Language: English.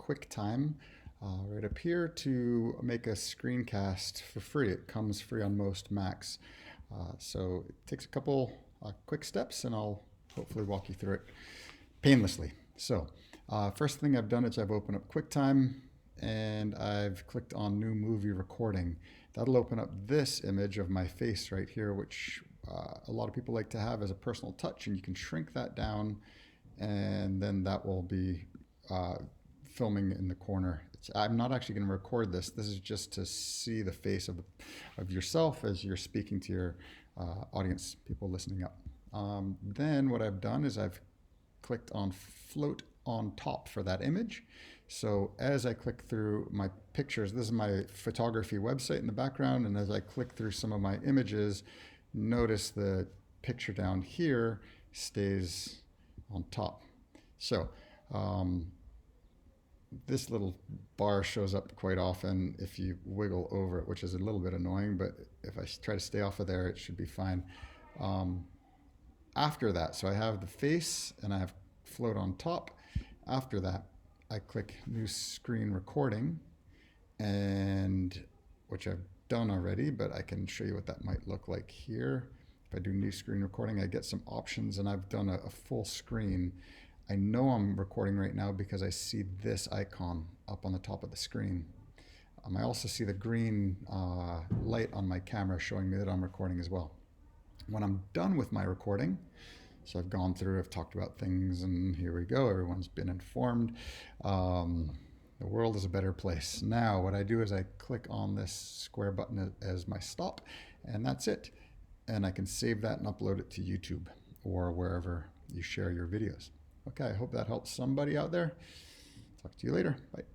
Quicktime right up here to make a screencast for free. It comes free on most Macs. So it takes a couple quick steps, and I'll hopefully walk you through it painlessly. So first thing I've done is I've opened up QuickTime and I've clicked on New Movie Recording. That'll open up this image of my face right here, which a lot of people like to have as a personal touch, and you can shrink that down, and then that will be filming in the corner. I'm not actually going to record this. This is just to see the face of yourself as you're speaking to your audience, people listening up. Then what I've done is I've clicked on float on top for that image. So as I click through my pictures, this is my photography website in the background, and as I click through some of my images, notice the picture down here stays on top. So this little bar shows up quite often if you wiggle over it, which is a little bit annoying, but if I try to stay off of there, it should be fine. After that, so I have the face and I have float on top. After that, I click New Screen Recording, and which I've done already, but I can show you what that might look like here. If I do New Screen Recording, I get some options, and I've done a full screen. I know I'm recording right now because I see this icon up on the top of the screen. I also see the green light on my camera showing me that I'm recording as well. When I'm done with my recording, so I've gone through, I've talked about things, and here we go, everyone's been informed. The world is a better place. Now what I do is I click on this square button as my stop, and that's it. And I can save that and upload it to YouTube or wherever you share your videos. Okay, I hope that helps somebody out there. Talk to you later. Bye.